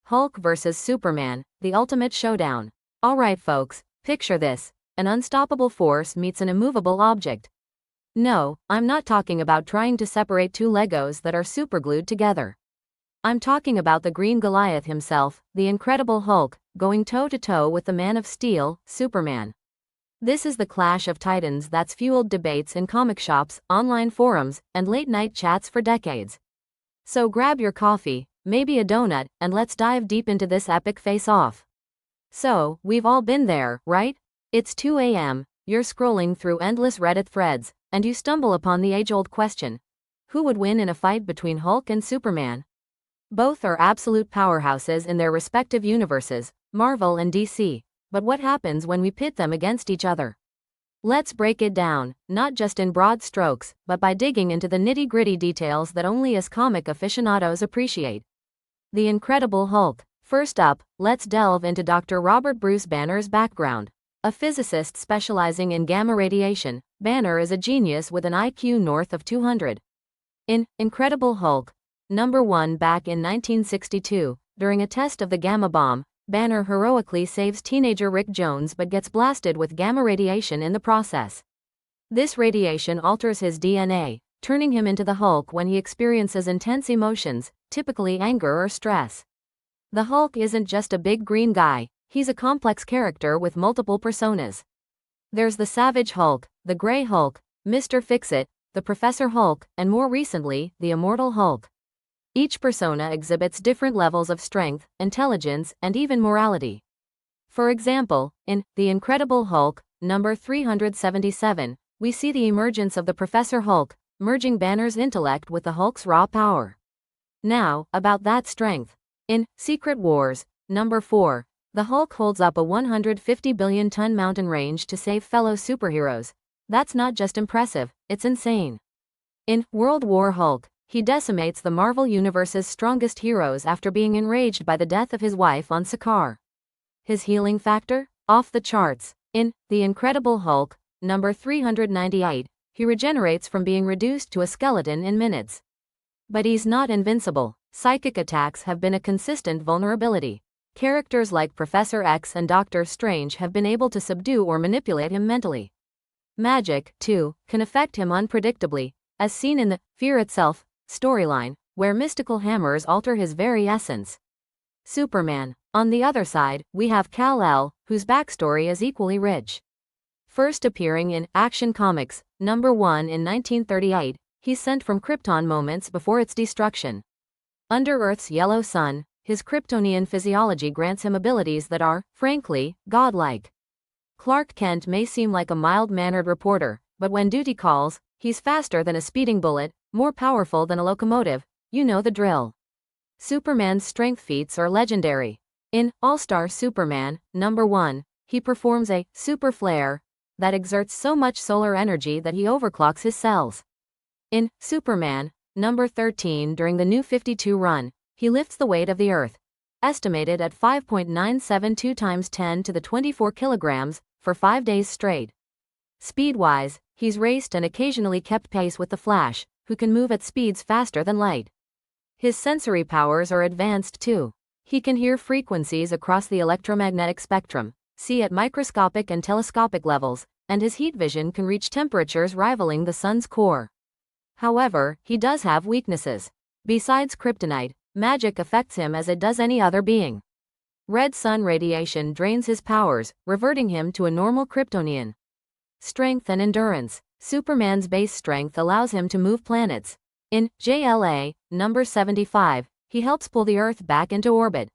Hulk vs. Superman, the ultimate showdown. Alright folks, picture this. An unstoppable force meets an immovable object. No, I'm not talking about trying to separate two Legos that are superglued together. I'm talking about the Green Goliath himself, the Incredible Hulk, going toe-to-toe with the Man of Steel, Superman. This is the clash of titans that's fueled debates in comic shops, online forums, and late-night chats for decades. So grab your coffee, maybe a donut, and let's dive deep into this epic face-off. So, we've all been there, right? It's 2 a.m., you're scrolling through endless Reddit threads, and you stumble upon the age-old question. Who would win in a fight between Hulk and Superman? Both are absolute powerhouses in their respective universes, Marvel and DC. But what happens when we pit them against each other? Let's break it down, not just in broad strokes, but by digging into the nitty-gritty details that only us comic aficionados appreciate. The Incredible Hulk. First up, let's delve into Dr. Robert Bruce Banner's background. A physicist specializing in gamma radiation, Banner is a genius with an IQ north of 200. In Incredible Hulk #1 back in 1962, during a test of the gamma bomb, Banner heroically saves teenager Rick Jones but gets blasted with gamma radiation in the process. This radiation alters his DNA, turning him into the Hulk when he experiences intense emotions, typically anger or stress. The Hulk isn't just a big green guy, he's a complex character with multiple personas. There's the Savage Hulk, the Grey Hulk, Mr. Fix-It, the Professor Hulk, and more recently, the Immortal Hulk. Each persona exhibits different levels of strength, intelligence, and even morality. For example, in The Incredible Hulk, number 377, we see the emergence of the Professor Hulk, merging Banner's intellect with the Hulk's raw power. Now, about that strength. In Secret Wars, number 4, the Hulk holds up a 150 billion ton mountain range to save fellow superheroes. That's not just impressive, it's insane. In World War Hulk, he decimates the Marvel Universe's strongest heroes after being enraged by the death of his wife on Sakaar. His healing factor? Off the charts. In The Incredible Hulk, number 398, he regenerates from being reduced to a skeleton in minutes. But he's not invincible. Psychic attacks have been a consistent vulnerability. Characters like Professor X and Doctor Strange have been able to subdue or manipulate him mentally. Magic, too, can affect him unpredictably, as seen in the Fear Itself storyline, where mystical hammers alter his very essence. Superman. On the other side, we have Kal-El, whose backstory is equally rich. First appearing in Action Comics, number 1 in 1938, he's sent from Krypton moments before its destruction. Under Earth's yellow sun, his Kryptonian physiology grants him abilities that are, frankly, godlike. Clark Kent may seem like a mild-mannered reporter, but when duty calls, he's faster than a speeding bullet, more powerful than a locomotive, you know the drill. Superman's strength feats are legendary. In All-Star Superman, number 1, he performs a super flare that exerts so much solar energy that he overclocks his cells. In Superman, number 13, during the New 52 run, he lifts the weight of the Earth, estimated at 5.972 times 10 to the 24 kilograms, for 5 days straight. Speed-wise, he's raced and occasionally kept pace with the Flash, who can move at speeds faster than light. His sensory powers are advanced too. He can hear frequencies across the electromagnetic spectrum, see at microscopic and telescopic levels, and his heat vision can reach temperatures rivaling the sun's core. However, he does have weaknesses. Besides kryptonite, magic affects him as it does any other being. Red sun radiation drains his powers, reverting him to a normal Kryptonian. Strength and endurance. Superman's base strength allows him to move planets. In JLA, number 75, he helps pull the Earth back into orbit.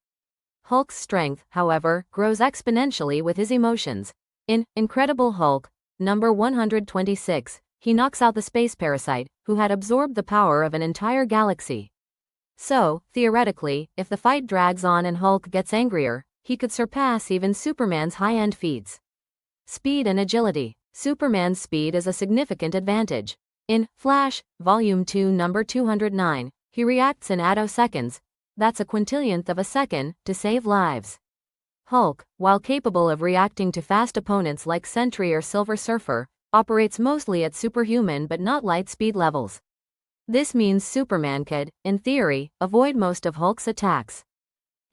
Hulk's strength, however, grows exponentially with his emotions. In Incredible Hulk, number 126, he knocks out the space parasite, who had absorbed the power of an entire galaxy. So, theoretically, if the fight drags on and Hulk gets angrier, he could surpass even Superman's high-end feats. Speed and agility. Superman's speed is a significant advantage. In Flash, Volume 2, number 209, he reacts in attoseconds, that's a quintillionth of a second, to save lives. Hulk, while capable of reacting to fast opponents like Sentry or Silver Surfer, operates mostly at superhuman but not light speed levels. This means Superman could, in theory, avoid most of Hulk's attacks.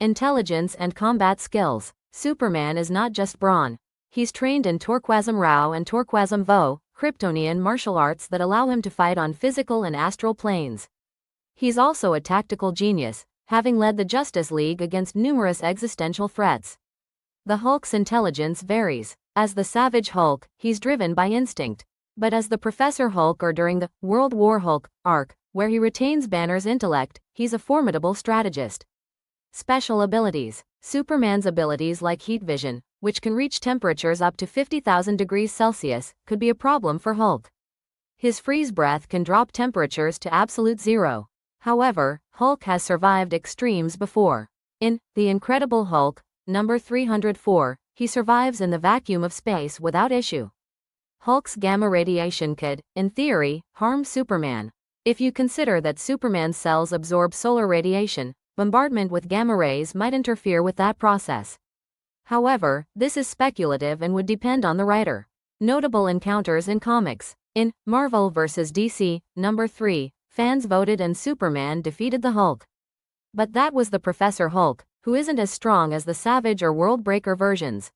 Intelligence and combat skills. Superman is not just brawn. He's trained in Torquasm Rao and Torquasm Vo, Kryptonian martial arts that allow him to fight on physical and astral planes. He's also a tactical genius, having led the Justice League against numerous existential threats. The Hulk's intelligence varies. As the Savage Hulk, he's driven by instinct. But as the Professor Hulk or during the World War Hulk arc, where he retains Banner's intellect, he's a formidable strategist. Special abilities. Superman's abilities like heat vision, which can reach temperatures up to 50,000 degrees Celsius, could be a problem for Hulk. His freeze breath can drop temperatures to absolute zero. However, Hulk has survived extremes before. In The Incredible Hulk, number 304, he survives in the vacuum of space without issue. Hulk's gamma radiation could, in theory, harm Superman. If you consider that Superman's cells absorb solar radiation, bombardment with gamma rays might interfere with that process. However, this is speculative and would depend on the writer. Notable encounters in comics. In Marvel vs. DC, number 3, fans voted and Superman defeated the Hulk. But that was the Professor Hulk, who isn't as strong as the Savage or World Breaker versions.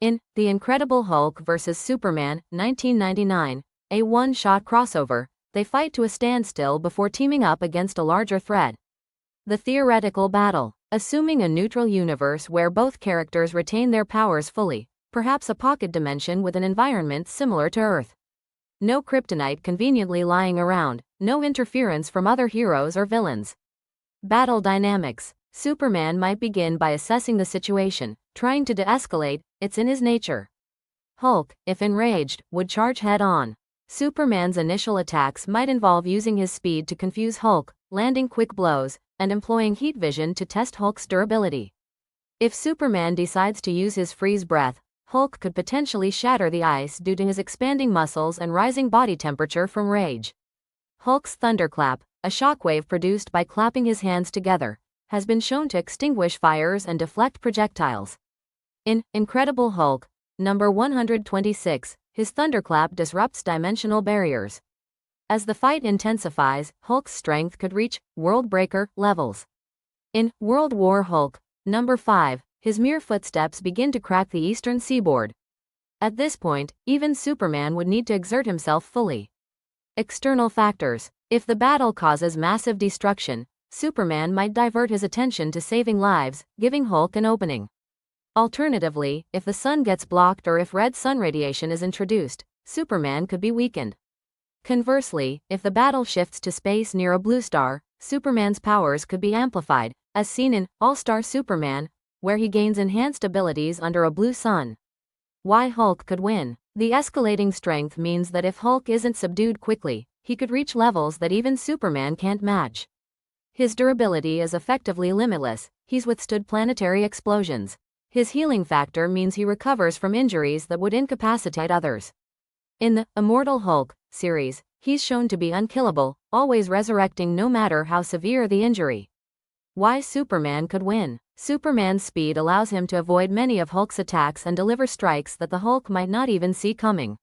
In The Incredible Hulk vs. Superman, 1999, a one-shot crossover, they fight to a standstill before teaming up against a larger threat. The theoretical battle. Assuming a neutral universe where both characters retain their powers fully, perhaps a pocket dimension with an environment similar to Earth. No kryptonite conveniently lying around, no interference from other heroes or villains. Battle dynamics. Superman might begin by assessing the situation, trying to de-escalate, it's in his nature. Hulk, if enraged, would charge head-on. Superman's initial attacks might involve using his speed to confuse Hulk, landing quick blows, and employing heat vision to test Hulk's durability. If Superman decides to use his freeze breath, Hulk could potentially shatter the ice due to his expanding muscles and rising body temperature from rage. Hulk's thunderclap, a shockwave produced by clapping his hands together, has been shown to extinguish fires and deflect projectiles. In Incredible Hulk, number 126, his thunderclap disrupts dimensional barriers. As the fight intensifies, Hulk's strength could reach World Breaker levels. In World War Hulk, number 5, his mere footsteps begin to crack the eastern seaboard. At this point, even Superman would need to exert himself fully. External factors. If the battle causes massive destruction, Superman might divert his attention to saving lives, giving Hulk an opening. Alternatively, if the sun gets blocked or if red sun radiation is introduced, Superman could be weakened. Conversely, if the battle shifts to space near a blue star, Superman's powers could be amplified, as seen in All-Star Superman, where he gains enhanced abilities under a blue sun. Why Hulk could win. The escalating strength means that if Hulk isn't subdued quickly, he could reach levels that even Superman can't match. His durability is effectively limitless, he's withstood planetary explosions. His healing factor means he recovers from injuries that would incapacitate others. In the Immortal Hulk series, he's shown to be unkillable, always resurrecting no matter how severe the injury. Why Superman could win. Superman's speed allows him to avoid many of Hulk's attacks and deliver strikes that the Hulk might not even see coming.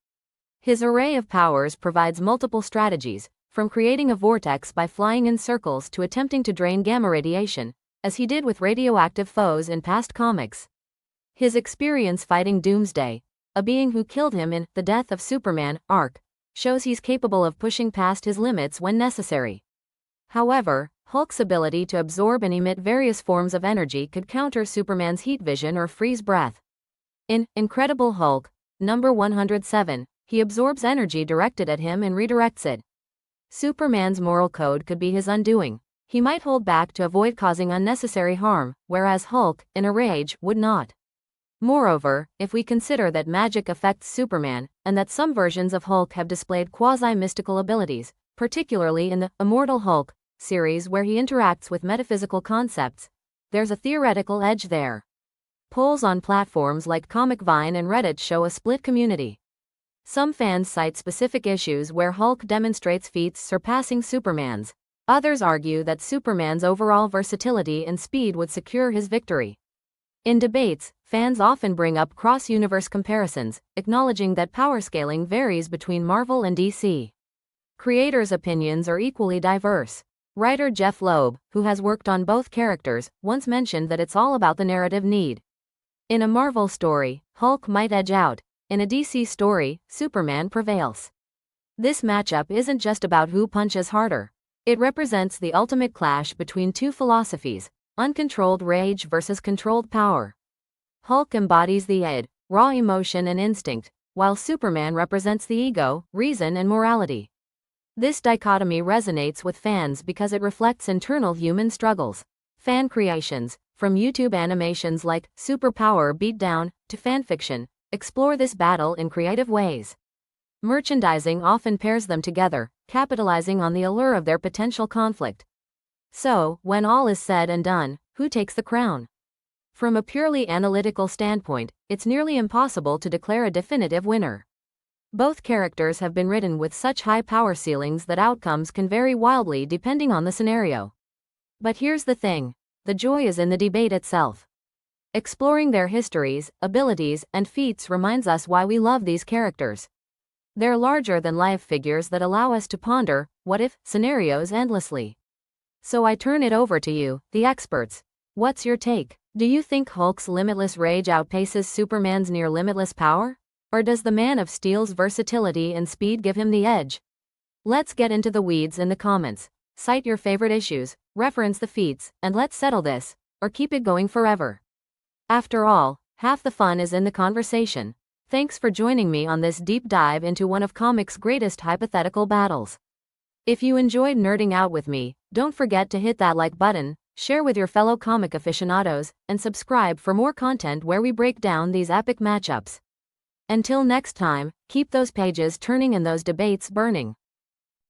His array of powers provides multiple strategies, from creating a vortex by flying in circles to attempting to drain gamma radiation, as he did with radioactive foes in past comics. His experience fighting Doomsday, a being who killed him in The Death of Superman arc, shows he's capable of pushing past his limits when necessary. However, Hulk's ability to absorb and emit various forms of energy could counter Superman's heat vision or freeze breath. In Incredible Hulk, number 107, he absorbs energy directed at him and redirects it. Superman's moral code could be his undoing. He might hold back to avoid causing unnecessary harm, whereas Hulk, in a rage, would not. Moreover, if we consider that magic affects Superman, and that some versions of Hulk have displayed quasi-mystical abilities, particularly in the Immortal Hulk series where he interacts with metaphysical concepts, there's a theoretical edge there. Polls on platforms like Comic Vine and Reddit show a split community. Some fans cite specific issues where Hulk demonstrates feats surpassing Superman's. Others argue that Superman's overall versatility and speed would secure his victory. In debates, fans often bring up cross-universe comparisons, acknowledging that power scaling varies between Marvel and DC. Creators' opinions are equally diverse. Writer Jeff Loeb, who has worked on both characters, once mentioned that it's all about the narrative need. In a Marvel story, Hulk might edge out. In a DC story, Superman prevails. This matchup isn't just about who punches harder. It represents the ultimate clash between two philosophies, uncontrolled rage versus controlled power. Hulk embodies the id, raw emotion and instinct, while Superman represents the ego, reason and morality. This dichotomy resonates with fans because it reflects internal human struggles. Fan creations, from YouTube animations like Superpower Beatdown to fanfiction, explore this battle in creative ways. Merchandising often pairs them together, capitalizing on the allure of their potential conflict. So, when all is said and done, who takes the crown? From a purely analytical standpoint, it's nearly impossible to declare a definitive winner. Both characters have been written with such high power ceilings that outcomes can vary wildly depending on the scenario. But here's the thing. The joy is in the debate itself. Exploring their histories, abilities, and feats reminds us why we love these characters. They're larger-than-life figures that allow us to ponder what-if scenarios endlessly. So I turn it over to you, the experts. What's your take? Do you think Hulk's limitless rage outpaces Superman's near-limitless power? Or does the Man of Steel's versatility and speed give him the edge? Let's get into the weeds in the comments. Cite your favorite issues, reference the feats, and let's settle this, or keep it going forever. After all, half the fun is in the conversation. Thanks for joining me on this deep dive into one of comics' greatest hypothetical battles. If you enjoyed nerding out with me, don't forget to hit that like button, share with your fellow comic aficionados, and subscribe for more content where we break down these epic matchups. Until next time, keep those pages turning and those debates burning.